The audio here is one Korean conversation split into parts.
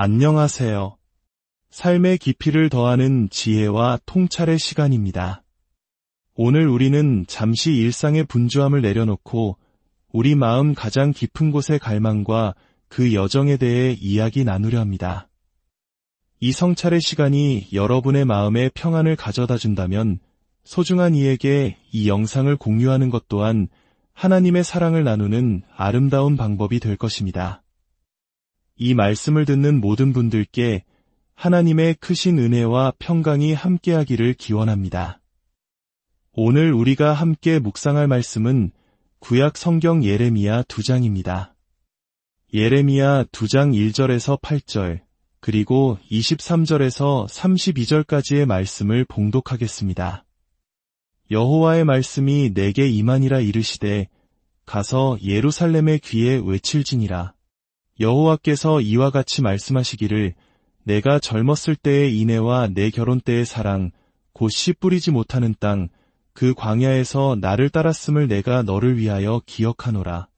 안녕하세요. 삶의 깊이를 더하는 지혜와 통찰의 시간입니다. 오늘 우리는 잠시 일상의 분주함을 내려놓고 우리 마음 가장 깊은 곳의 갈망과 그 여정에 대해 이야기 나누려 합니다. 이 성찰의 시간이 여러분의 마음에 평안을 가져다 준다면 소중한 이에게 이 영상을 공유하는 것 또한 하나님의 사랑을 나누는 아름다운 방법이 될 것입니다. 이 말씀을 듣는 모든 분들께 하나님의 크신 은혜와 평강이 함께하기를 기원합니다. 오늘 우리가 함께 묵상할 말씀은 구약 성경 예레미야 2장입니다. 예레미야 2장 1절에서 8절, 그리고 23절에서 32절까지의 말씀을 봉독하겠습니다. 여호와의 말씀이 내게 임하니라 이르시되 가서 예루살렘의 귀에 외칠지니라. 여호와께서 이와 같이 말씀하시기를 내가 젊었을 때의 인애와 내 결혼 때의 사랑 곧 씨 뿌리지 못하는 땅 그 광야에서 나를 따랐음을 내가 너를 위하여 기억하노라.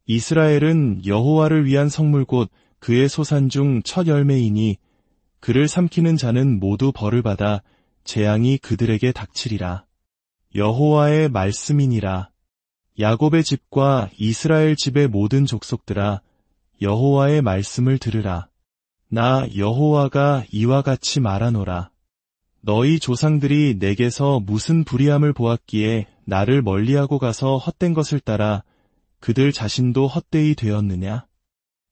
이스라엘은 여호와를 위한 성물 곧 그의 소산 중 첫 열매이니 그를 삼키는 자는 모두 벌을 받아 재앙이 그들에게 닥치리라. 여호와의 말씀이니라. 야곱의 집과 이스라엘 집의 모든 족속들아 여호와의 말씀을 들으라. 나 여호와가 이와 같이 말하노라. 너희 조상들이 내게서 무슨 불의함을 보았기에 나를 멀리하고 가서 헛된 것을 따라 그들 자신도 헛되이 되었느냐?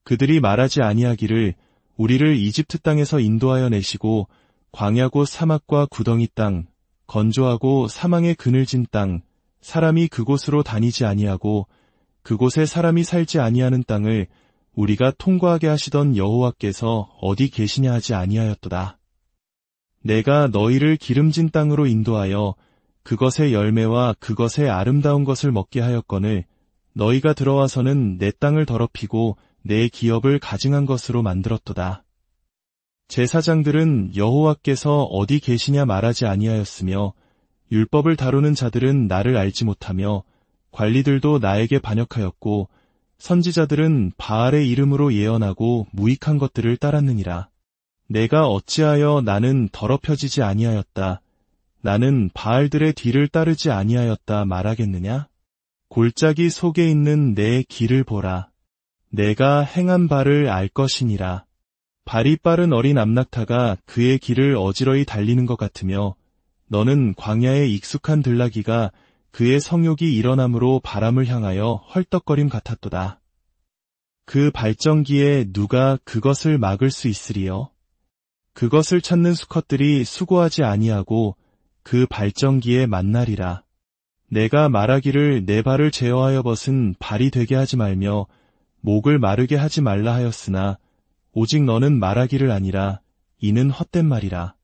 그들이 말하지 아니하기를 우리를 이집트 땅에서 인도하여 내시고 광야 곧 사막과 구덩이 땅, 건조하고 사망의 그늘진 땅, 사람이 그곳으로 다니지 아니하고 그곳에 사람이 살지 아니하는 땅을 우리가 통과하게 하시던 여호와께서 어디 계시냐 하지 아니하였도다. 내가 너희를 기름진 땅으로 인도하여 그것의 열매와 그것의 아름다운 것을 먹게 하였거늘 너희가 들어와서는 내 땅을 더럽히고 내 기업을 가증한 것으로 만들었도다. 제사장들은 여호와께서 어디 계시냐 말하지 아니하였으며 율법을 다루는 자들은 나를 알지 못하며 관리들도 나에게 반역하였고 선지자들은 바알의 이름으로 예언하고 무익한 것들을 따랐느니라. 내가 어찌하여 나는 더럽혀지지 아니하였다. 나는 바알들의 뒤를 따르지 아니하였다 말하겠느냐? 골짜기 속에 있는 내 길을 보라. 내가 행한 바를 알 것이니라. 발이 빠른 어린 암낙타가 그의 길을 어지러이 달리는 것 같으며 너는 광야에 익숙한 들나귀가 그의 성욕이 일어남으로 바람을 향하여 헐떡거림 같았도다. 그 발정기에 누가 그것을 막을 수 있으리요? 그것을 찾는 수컷들이 수고하지 아니하고 그 발정기에 만나리라. 내가 말하기를 내 발을 제어하여 벗은 발이 되게 하지 말며 목을 마르게 하지 말라 하였으나 오직 너는 말하기를 아니라 이는 헛된 말이라.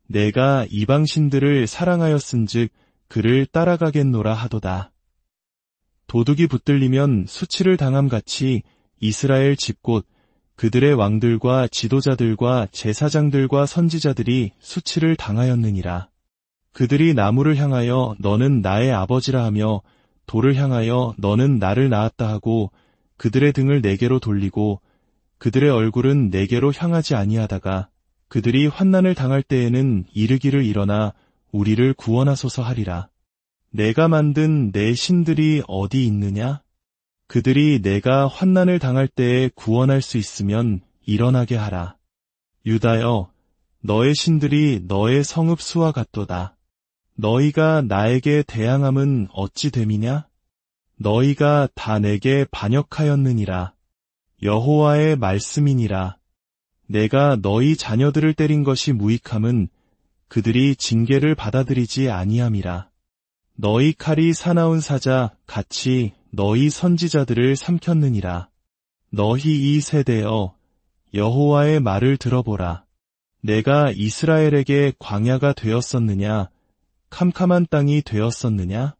내가 이방신들을 사랑하였은즉 그를 따라가겠노라 하도다. 도둑이 붙들리면 수치를 당함같이 이스라엘 집 곧 그들의 왕들과 지도자들과 제사장들과 선지자들이 수치를 당하였느니라. 그들이 나무를 향하여 너는 나의 아버지라 하며 돌을 향하여 너는 나를 낳았다 하고 그들의 등을 내게로 돌리고 그들의 얼굴은 내게로 향하지 아니하다가 그들이 환난을 당할 때에는 이르기를 일어나 우리를 구원하소서 하리라. 내가 만든 내 신들이 어디 있느냐? 그들이 내가 환난을 당할 때에 구원할 수 있으면 일어나게 하라. 유다여, 너의 신들이 너의 성읍 수와 같도다. 너희가 나에게 대항함은 어찌 됨이냐? 너희가 다 내게 반역하였느니라. 여호와의 말씀이니라. 내가 너희 자녀들을 때린 것이 무익함은 그들이 징계를 받아들이지 아니함이라. 너희 칼이 사나운 사자 같이 너희 선지자들을 삼켰느니라. 너희 이 세대여 여호와의 말을 들어보라. 내가 이스라엘에게 광야가 되었었느냐? 캄캄한 땅이 되었었느냐?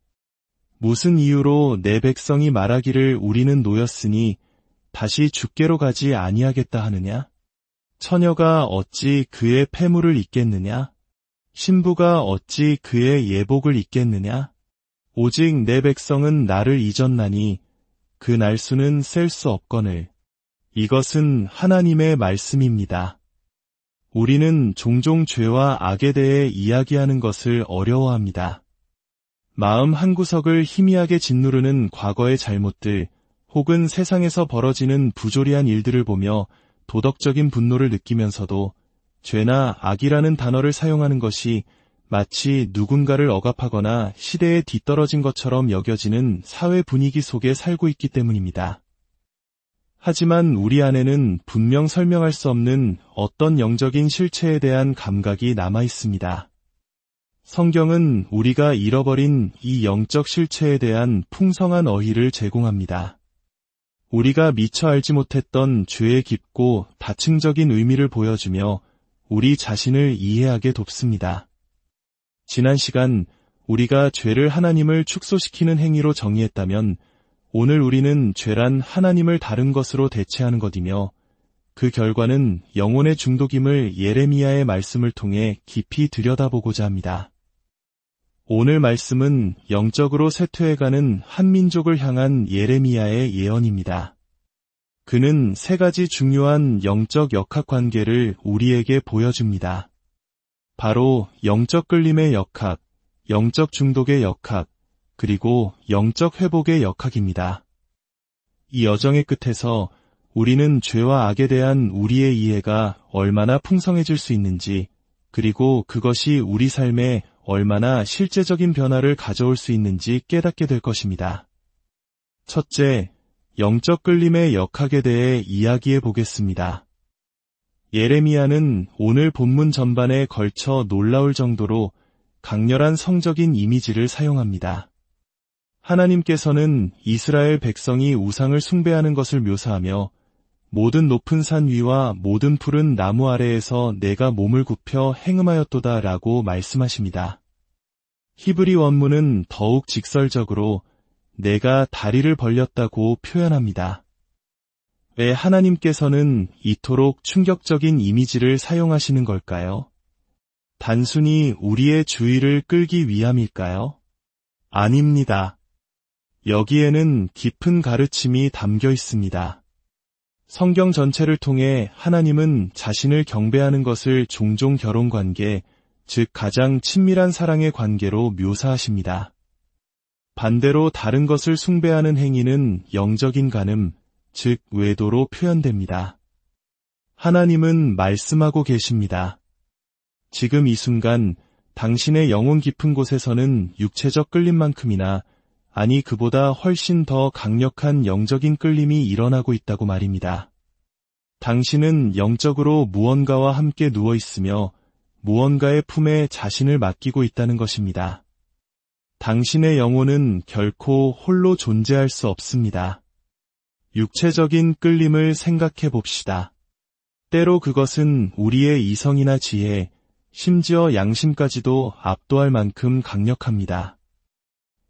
무슨 이유로 내 백성이 말하기를 우리는 노였으니 다시 죽게로 가지 아니하겠다 하느냐? 처녀가 어찌 그의 폐물을 입겠느냐? 신부가 어찌 그의 예복을 입겠느냐? 오직 내 백성은 나를 잊었나니 그 날수는 셀 수 없거늘. 이것은 하나님의 말씀입니다. 우리는 종종 죄와 악에 대해 이야기하는 것을 어려워합니다. 마음 한구석을 희미하게 짓누르는 과거의 잘못들, 혹은 세상에서 벌어지는 부조리한 일들을 보며 도덕적인 분노를 느끼면서도 죄나 악이라는 단어를 사용하는 것이 마치 누군가를 억압하거나 시대에 뒤떨어진 것처럼 여겨지는 사회 분위기 속에 살고 있기 때문입니다. 하지만 우리 안에는 분명 설명할 수 없는 어떤 영적인 실체에 대한 감각이 남아 있습니다. 성경은 우리가 잃어버린 이 영적 실체에 대한 풍성한 어휘를 제공합니다. 우리가 미처 알지 못했던 죄의 깊고 다층적인 의미를 보여주며 우리 자신을 이해하게 돕습니다. 지난 시간 우리가 죄를 하나님을 축소시키는 행위로 정의했다면 오늘 우리는 죄란 하나님을 다른 것으로 대체하는 것이며 그 결과는 영혼의 중독임을 예레미야의 말씀을 통해 깊이 들여다보고자 합니다. 오늘 말씀은 영적으로 쇠퇴해가는 한 민족을 향한 예레미야의 예언입니다. 그는 세 가지 중요한 영적 역학관계를 우리에게 보여줍니다. 바로 영적 끌림의 역학, 영적 중독의 역학, 그리고 영적 회복의 역학입니다. 이 여정의 끝에서 우리는 죄와 악에 대한 우리의 이해가 얼마나 풍성해질 수 있는지, 그리고 그것이 우리 삶에 얼마나 실제적인 변화를 가져올 수 있는지 깨닫게 될 것입니다. 첫째, 영적 끌림의 역학에 대해 이야기해 보겠습니다. 예레미야는 오늘 본문 전반에 걸쳐 놀라울 정도로 강렬한 성적인 이미지를 사용합니다. 하나님께서는 이스라엘 백성이 우상을 숭배하는 것을 묘사하며 모든 높은 산 위와 모든 푸른 나무 아래에서 내가 몸을 굽혀 행음하였도다 라고 말씀하십니다. 히브리 원문은 더욱 직설적으로 내가 다리를 벌렸다고 표현합니다. 왜 하나님께서는 이토록 충격적인 이미지를 사용하시는 걸까요? 단순히 우리의 주의를 끌기 위함일까요? 아닙니다. 여기에는 깊은 가르침이 담겨 있습니다. 성경 전체를 통해 하나님은 자신을 경배하는 것을 종종 결혼관계, 즉 가장 친밀한 사랑의 관계로 묘사하십니다. 반대로 다른 것을 숭배하는 행위는 영적인 간음, 즉 외도로 표현됩니다. 하나님은 말씀하고 계십니다. 지금 이 순간 당신의 영혼 깊은 곳에서는 육체적 끌림만큼이나 아니 그보다 훨씬 더 강력한 영적인 끌림이 일어나고 있다고 말입니다. 당신은 영적으로 무언가와 함께 누워 있으며 무언가의 품에 자신을 맡기고 있다는 것입니다. 당신의 영혼은 결코 홀로 존재할 수 없습니다. 육체적인 끌림을 생각해 봅시다. 때로 그것은 우리의 이성이나 지혜, 심지어 양심까지도 압도할 만큼 강력합니다.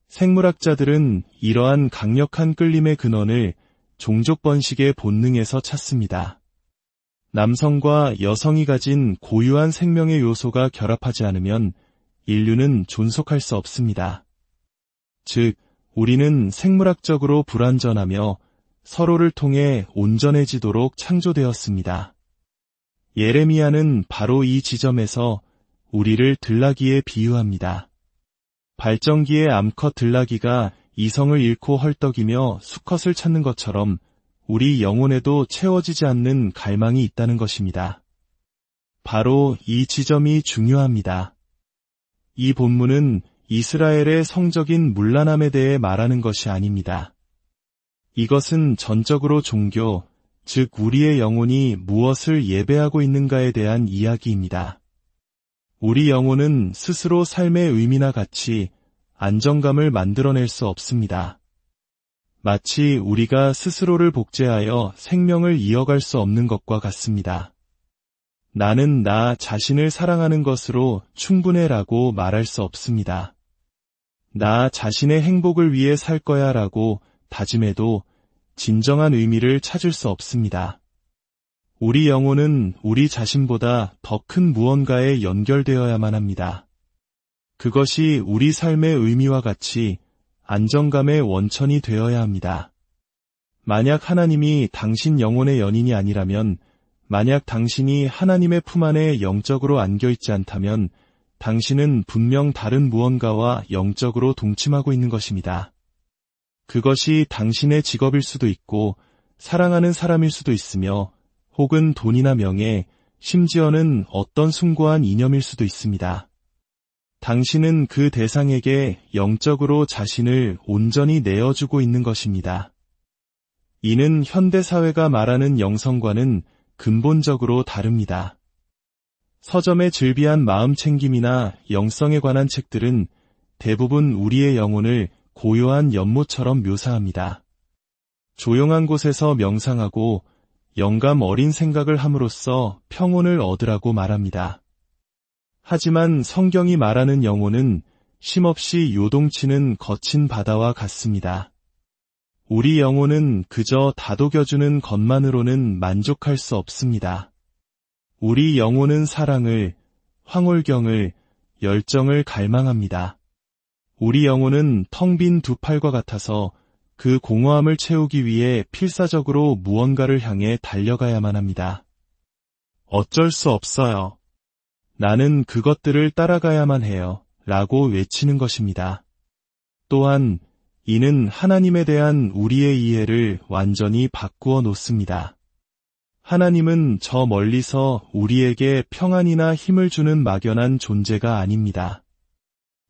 생물학자들은 이러한 강력한 끌림의 근원을 종족 번식의 본능에서 찾습니다. 남성과 여성이 가진 고유한 생명의 요소가 결합하지 않으면 인류는 존속할 수 없습니다. 즉, 우리는 생물학적으로 불완전하며 서로를 통해 온전해지도록 창조되었습니다. 예레미야는 바로 이 지점에서 우리를 들나귀에 비유합니다. 발전기의 암컷 들나귀가 이성을 잃고 헐떡이며 수컷을 찾는 것처럼 우리 영혼에도 채워지지 않는 갈망이 있다는 것입니다. 바로 이 지점이 중요합니다. 이 본문은 이스라엘의 성적인 문란함에 대해 말하는 것이 아닙니다. 이것은 전적으로 종교, 즉 우리의 영혼이 무엇을 예배하고 있는가에 대한 이야기입니다. 우리 영혼은 스스로 삶의 의미나 가치, 안정감을 만들어낼 수 없습니다. 마치 우리가 스스로를 복제하여 생명을 이어갈 수 없는 것과 같습니다. 나는 나 자신을 사랑하는 것으로 충분해라고 말할 수 없습니다. 나 자신의 행복을 위해 살 거야 라고 다짐해도 진정한 의미를 찾을 수 없습니다. 우리 영혼은 우리 자신보다 더 큰 무언가에 연결되어야만 합니다. 그것이 우리 삶의 의미와 같이 안정감의 원천이 되어야 합니다. 만약 하나님이 당신 영혼의 연인이 아니라면, 만약 당신이 하나님의 품 안에 영적으로 안겨있지 않다면 당신은 분명 다른 무언가와 영적으로 동침하고 있는 것입니다. 그것이 당신의 직업일 수도 있고 사랑하는 사람일 수도 있으며 혹은 돈이나 명예, 심지어는 어떤 숭고한 이념일 수도 있습니다. 당신은 그 대상에게 영적으로 자신을 온전히 내어주고 있는 것입니다. 이는 현대사회가 말하는 영성과는 근본적으로 다릅니다. 서점의 즐비한 마음 챙김이나 영성에 관한 책들은 대부분 우리의 영혼을 고요한 연못처럼 묘사합니다. 조용한 곳에서 명상하고 영감 어린 생각을 함으로써 평온을 얻으라고 말합니다. 하지만 성경이 말하는 영혼은 쉼없이 요동치는 거친 바다와 같습니다. 우리 영혼은 그저 다독여주는 것만으로는 만족할 수 없습니다. 우리 영혼은 사랑을, 황홀경을, 열정을 갈망합니다. 우리 영혼은 텅 빈 두 팔과 같아서 그 공허함을 채우기 위해 필사적으로 무언가를 향해 달려가야만 합니다. 어쩔 수 없어요. 나는 그것들을 따라가야만 해요. 라고 외치는 것입니다. 또한 이는 하나님에 대한 우리의 이해를 완전히 바꾸어 놓습니다. 하나님은 저 멀리서 우리에게 평안이나 힘을 주는 막연한 존재가 아닙니다.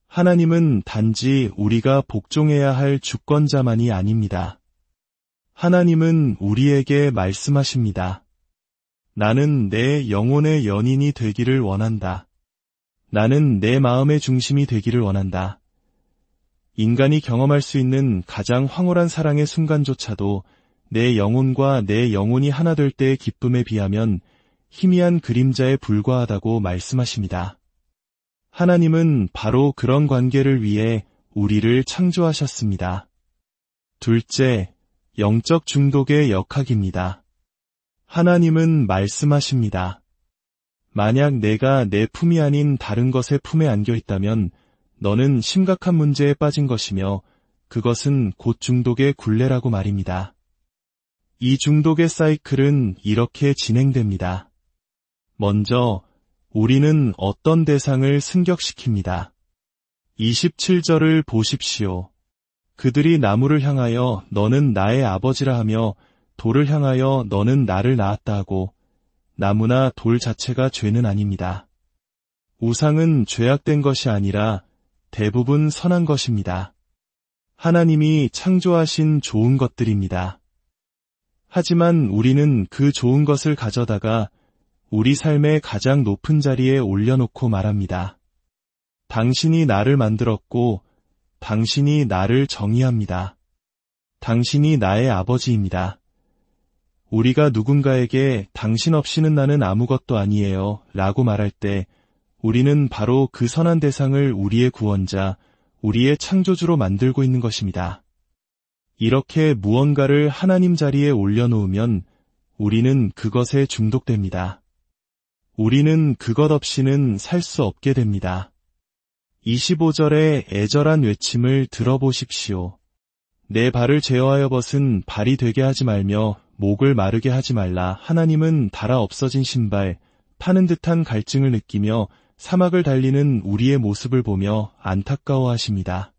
하나님은 단지 우리가 복종해야 할 주권자만이 아닙니다. 하나님은 우리에게 말씀하십니다. 나는 내 영혼의 연인이 되기를 원한다. 나는 내 마음의 중심이 되기를 원한다. 인간이 경험할 수 있는 가장 황홀한 사랑의 순간조차도 내 영혼과 내 영혼이 하나 될 때의 기쁨에 비하면 희미한 그림자에 불과하다고 말씀하십니다. 하나님은 바로 그런 관계를 위해 우리를 창조하셨습니다. 둘째, 영적 중독의 역학입니다. 하나님은 말씀하십니다. 만약 내가 내 품이 아닌 다른 것의 품에 안겨 있다면 너는 심각한 문제에 빠진 것이며 그것은 곧 중독의 굴레라고 말입니다. 이 중독의 사이클은 이렇게 진행됩니다. 먼저 우리는 어떤 대상을 승격시킵니다. 27절을 보십시오. 그들이 나무를 향하여 너는 나의 아버지라 하며 돌을 향하여 너는 나를 낳았다 하고 나무나 돌 자체가 죄는 아닙니다. 우상은 죄악된 것이 아니라 대부분 선한 것입니다. 하나님이 창조하신 좋은 것들입니다. 하지만 우리는 그 좋은 것을 가져다가 우리 삶의 가장 높은 자리에 올려놓고 말합니다. 당신이 나를 만들었고 당신이 나를 정의합니다. 당신이 나의 아버지입니다. 우리가 누군가에게 당신 없이는 나는 아무것도 아니에요 라고 말할 때 우리는 바로 그 선한 대상을 우리의 구원자, 우리의 창조주로 만들고 있는 것입니다. 이렇게 무언가를 하나님 자리에 올려놓으면 우리는 그것에 중독됩니다. 우리는 그것 없이는 살 수 없게 됩니다. 25절의 애절한 외침을 들어보십시오. 내 발을 제어하여 벗은 발이 되게 하지 말며 목을 마르게 하지 말라. 하나님은 닳아 없어진 신발, 타는 듯한 갈증을 느끼며 사막을 달리는 우리의 모습을 보며 안타까워하십니다.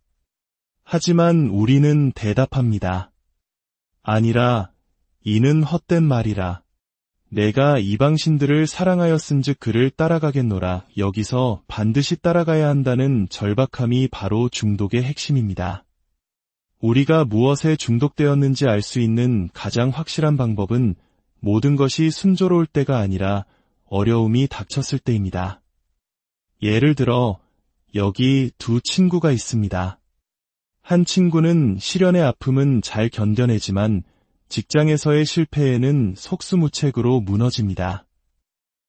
하지만 우리는 대답합니다. 아니라 이는 헛된 말이라. 내가 이방신들을 사랑하였은즉 그를 따라가겠노라. 여기서 반드시 따라가야 한다는 절박함이 바로 중독의 핵심입니다. 우리가 무엇에 중독되었는지 알 수 있는 가장 확실한 방법은 모든 것이 순조로울 때가 아니라 어려움이 닥쳤을 때입니다. 예를 들어 여기 두 친구가 있습니다. 한 친구는 시련의 아픔은 잘 견뎌내지만 직장에서의 실패에는 속수무책으로 무너집니다.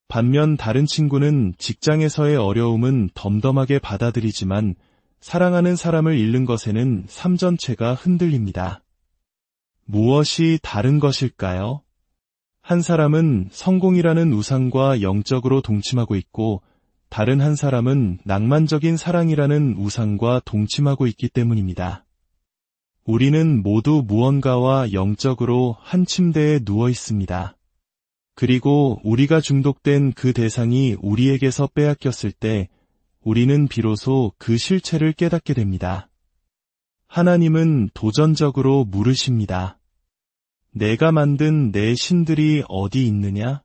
반면 다른 친구는 직장에서의 어려움은 덤덤하게 받아들이지만 사랑하는 사람을 잃는 것에는 삶 전체가 흔들립니다. 무엇이 다른 것일까요? 한 사람은 성공이라는 우상과 영적으로 동침하고 있고 다른 한 사람은 낭만적인 사랑이라는 우상과 동침하고 있기 때문입니다. 우리는 모두 무언가와 영적으로 한 침대에 누워 있습니다. 그리고 우리가 중독된 그 대상이 우리에게서 빼앗겼을 때 우리는 비로소 그 실체를 깨닫게 됩니다. 하나님은 도전적으로 물으십니다. 내가 만든 내 신들이 어디 있느냐?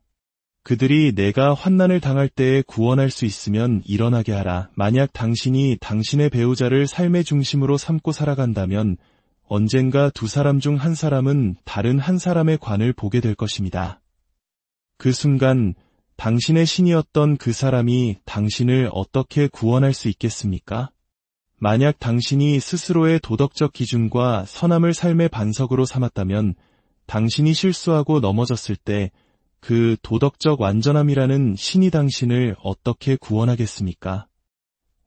그들이 내가 환난을 당할 때에 구원할 수 있으면 일어나게 하라. 만약 당신이 당신의 배우자를 삶의 중심으로 삼고 살아간다면 언젠가 두 사람 중 한 사람은 다른 한 사람의 관을 보게 될 것입니다. 그 순간 당신의 신이었던 그 사람이 당신을 어떻게 구원할 수 있겠습니까? 만약 당신이 스스로의 도덕적 기준과 선함을 삶의 반석으로 삼았다면 당신이 실수하고 넘어졌을 때 그 도덕적 완전함이라는 신이 당신을 어떻게 구원하겠습니까?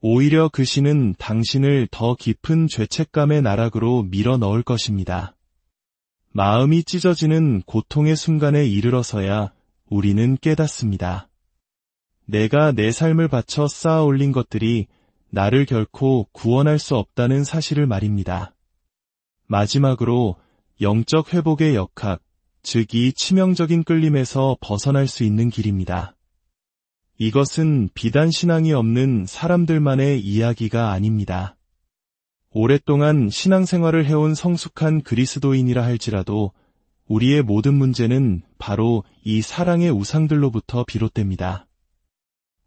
오히려 그 신은 당신을 더 깊은 죄책감의 나락으로 밀어 넣을 것입니다. 마음이 찢어지는 고통의 순간에 이르러서야 우리는 깨닫습니다. 내가 내 삶을 바쳐 쌓아 올린 것들이 나를 결코 구원할 수 없다는 사실을 말입니다. 마지막으로 영적 회복의 역학, 즉 이 치명적인 끌림에서 벗어날 수 있는 길입니다. 이것은 비단 신앙이 없는 사람들만의 이야기가 아닙니다. 오랫동안 신앙생활을 해온 성숙한 그리스도인이라 할지라도 우리의 모든 문제는 바로 이 사랑의 우상들로부터 비롯됩니다.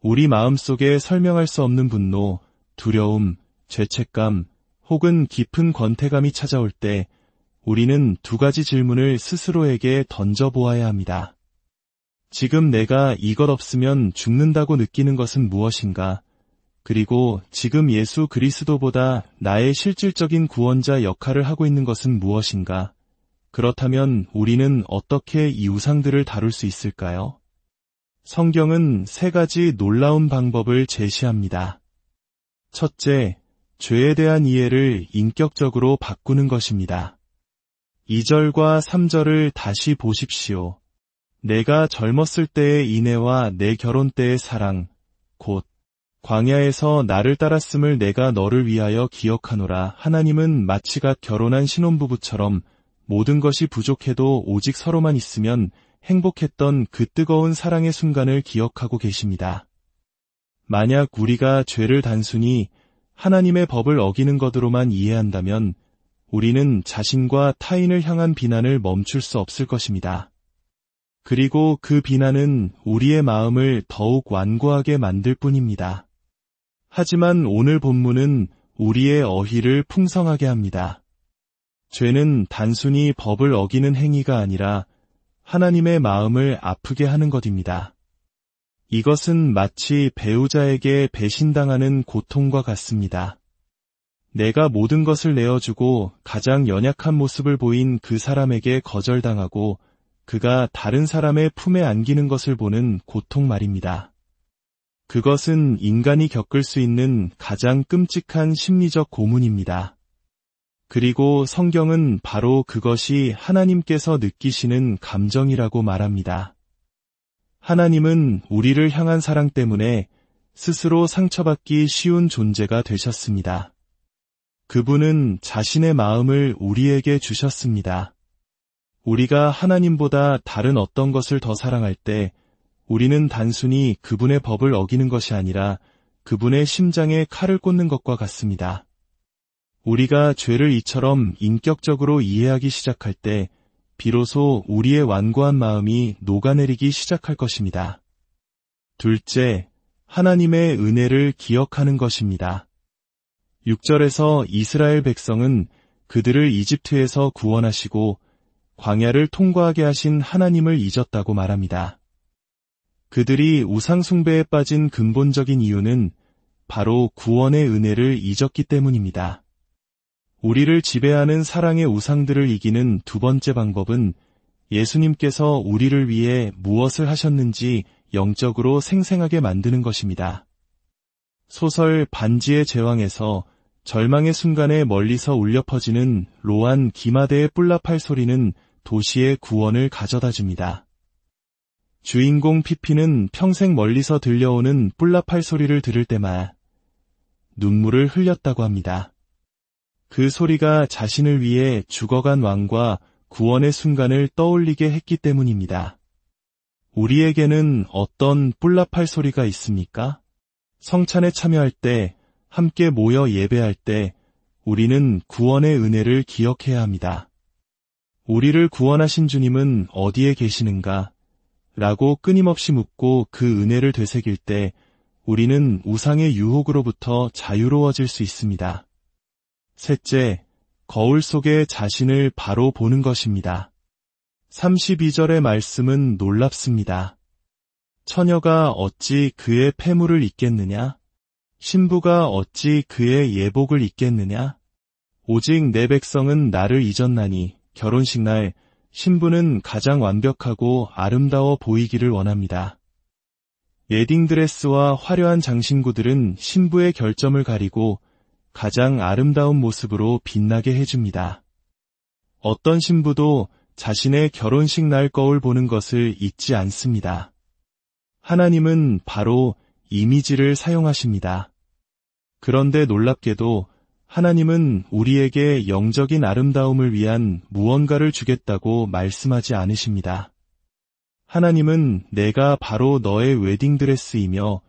우리 마음속에 설명할 수 없는 분노, 두려움, 죄책감, 혹은 깊은 권태감이 찾아올 때 우리는 두 가지 질문을 스스로에게 던져보아야 합니다. 지금 내가 이것 없으면 죽는다고 느끼는 것은 무엇인가? 그리고 지금 예수 그리스도보다 나의 실질적인 구원자 역할을 하고 있는 것은 무엇인가? 그렇다면 우리는 어떻게 이 우상들을 다룰 수 있을까요? 성경은 세 가지 놀라운 방법을 제시합니다. 첫째, 죄에 대한 이해를 인격적으로 바꾸는 것입니다. 2절과 3절을 다시 보십시오. 내가 젊었을 때의 인애와 내 결혼 때의 사랑, 곧 광야에서 나를 따랐음을 내가 너를 위하여 기억하노라. 하나님은 마치 갓 결혼한 신혼부부처럼 모든 것이 부족해도 오직 서로만 있으면 행복했던 그 뜨거운 사랑의 순간을 기억하고 계십니다. 만약 우리가 죄를 단순히 하나님의 법을 어기는 것으로만 이해한다면 우리는 자신과 타인을 향한 비난을 멈출 수 없을 것입니다. 그리고 그 비난은 우리의 마음을 더욱 완고하게 만들 뿐입니다. 하지만 오늘 본문은 우리의 어휘를 풍성하게 합니다. 죄는 단순히 법을 어기는 행위가 아니라 하나님의 마음을 아프게 하는 것입니다. 이것은 마치 배우자에게 배신당하는 고통과 같습니다. 내가 모든 것을 내어주고 가장 연약한 모습을 보인 그 사람에게 거절당하고 그가 다른 사람의 품에 안기는 것을 보는 고통 말입니다. 그것은 인간이 겪을 수 있는 가장 끔찍한 심리적 고문입니다. 그리고 성경은 바로 그것이 하나님께서 느끼시는 감정이라고 말합니다. 하나님은 우리를 향한 사랑 때문에 스스로 상처받기 쉬운 존재가 되셨습니다. 그분은 자신의 마음을 우리에게 주셨습니다. 우리가 하나님보다 다른 어떤 것을 더 사랑할 때 우리는 단순히 그분의 법을 어기는 것이 아니라 그분의 심장에 칼을 꽂는 것과 같습니다. 우리가 죄를 이처럼 인격적으로 이해하기 시작할 때 비로소 우리의 완고한 마음이 녹아내리기 시작할 것입니다. 둘째, 하나님의 은혜를 기억하는 것입니다. 6절에서 이스라엘 백성은 그들을 이집트에서 구원하시고 광야를 통과하게 하신 하나님을 잊었다고 말합니다. 그들이 우상 숭배에 빠진 근본적인 이유는 바로 구원의 은혜를 잊었기 때문입니다. 우리를 지배하는 사랑의 우상들을 이기는 두 번째 방법은 예수님께서 우리를 위해 무엇을 하셨는지 영적으로 생생하게 만드는 것입니다. 소설 반지의 제왕에서 절망의 순간에 멀리서 울려 퍼지는 로안 기마대의 뿔라팔 소리는 도시의 구원을 가져다 줍니다. 주인공 피피는 평생 멀리서 들려오는 뿔라팔 소리를 들을 때마다 눈물을 흘렸다고 합니다. 그 소리가 자신을 위해 죽어간 왕과 구원의 순간을 떠올리게 했기 때문입니다. 우리에게는 어떤 뿔납할 소리가 있습니까? 성찬에 참여할 때, 함께 모여 예배할 때, 우리는 구원의 은혜를 기억해야 합니다. 우리를 구원하신 주님은 어디에 계시는가? 라고 끊임없이 묻고 그 은혜를 되새길 때, 우리는 우상의 유혹으로부터 자유로워질 수 있습니다. 셋째, 거울 속에 자신을 바로 보는 것입니다. 32절의 말씀은 놀랍습니다. 처녀가 어찌 그의 폐물을 입겠느냐? 신부가 어찌 그의 예복을 입겠느냐? 오직 내 백성은 나를 잊었나니 결혼식 날 신부는 가장 완벽하고 아름다워 보이기를 원합니다. 웨딩드레스와 화려한 장신구들은 신부의 결점을 가리고 가장 아름다운 모습으로 빛나게 해줍니다. 어떤 신부도 자신의 결혼식 날 거울 보는 것을 잊지 않습니다. 하나님은 바로 이미지를 사용하십니다. 그런데 놀랍게도 하나님은 우리에게 영적인 아름다움을 위한 무언가를 주겠다고 말씀하지 않으십니다. 하나님은 내가 바로 너의 웨딩드레스이며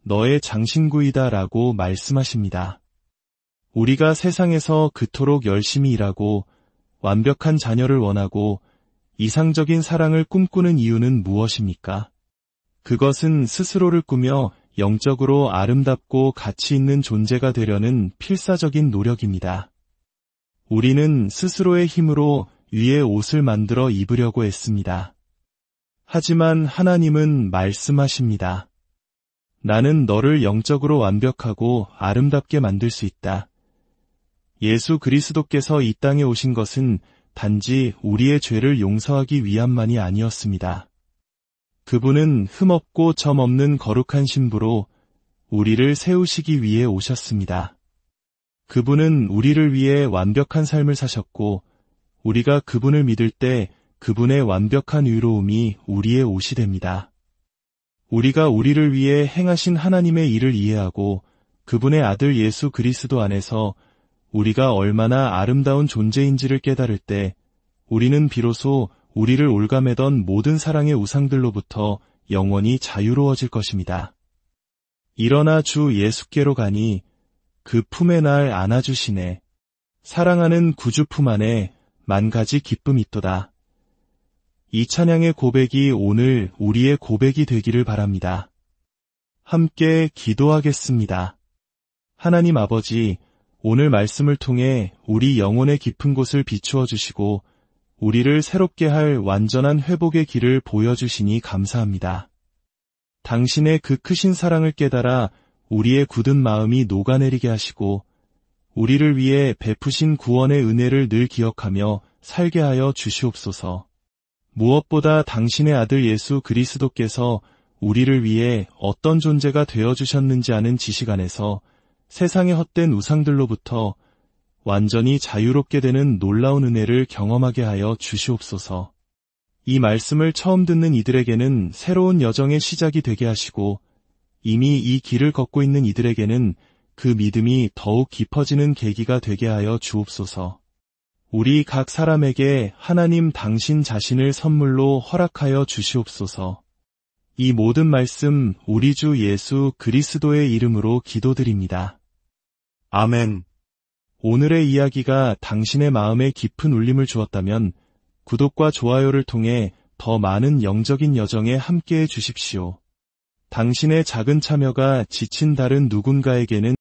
너의 장신구이다 라고 말씀하십니다. 우리가 세상에서 그토록 열심히 일하고 완벽한 자녀를 원하고 이상적인 사랑을 꿈꾸는 이유는 무엇입니까? 그것은 스스로를 꾸며 영적으로 아름답고 가치 있는 존재가 되려는 필사적인 노력입니다. 우리는 스스로의 힘으로 위에 옷을 만들어 입으려고 했습니다. 하지만 하나님은 말씀하십니다. 나는 너를 영적으로 완벽하고 아름답게 만들 수 있다. 예수 그리스도께서 이 땅에 오신 것은 단지 우리의 죄를 용서하기 위함만이 아니었습니다. 그분은 흠없고 점 없는 거룩한 신부로 우리를 세우시기 위해 오셨습니다. 그분은 우리를 위해 완벽한 삶을 사셨고 우리가 그분을 믿을 때 그분의 완벽한 의로움이 우리의 옷이 됩니다. 우리가 우리를 위해 행하신 하나님의 일을 이해하고 그분의 아들 예수 그리스도 안에서 우리가 얼마나 아름다운 존재인지를 깨달을 때 우리는 비로소 우리를 올가매던 모든 사랑의 우상들로부터 영원히 자유로워질 것입니다. 일어나 주 예수께로 가니 그 품에 날 안아주시네. 사랑하는 구주 품 안에 만 가지 기쁨이 있도다. 이 찬양의 고백이 오늘 우리의 고백이 되기를 바랍니다. 함께 기도하겠습니다. 하나님 아버지, 오늘 말씀을 통해 우리 영혼의 깊은 곳을 비추어 주시고 우리를 새롭게 할 완전한 회복의 길을 보여주시니 감사합니다. 당신의 그 크신 사랑을 깨달아 우리의 굳은 마음이 녹아내리게 하시고 우리를 위해 베푸신 구원의 은혜를 늘 기억하며 살게 하여 주시옵소서. 무엇보다 당신의 아들 예수 그리스도께서 우리를 위해 어떤 존재가 되어주셨는지 아는 지식 안에서 세상의 헛된 우상들로부터 완전히 자유롭게 되는 놀라운 은혜를 경험하게 하여 주시옵소서. 이 말씀을 처음 듣는 이들에게는 새로운 여정의 시작이 되게 하시고 이미 이 길을 걷고 있는 이들에게는 그 믿음이 더욱 깊어지는 계기가 되게 하여 주옵소서. 우리 각 사람에게 하나님 당신 자신을 선물로 허락하여 주시옵소서. 이 모든 말씀 우리 주 예수 그리스도의 이름으로 기도드립니다. 아멘. 오늘의 이야기가 당신의 마음에 깊은 울림을 주었다면 구독과 좋아요를 통해 더 많은 영적인 여정에 함께해 주십시오. 당신의 작은 참여가 지친 다른 누군가에게는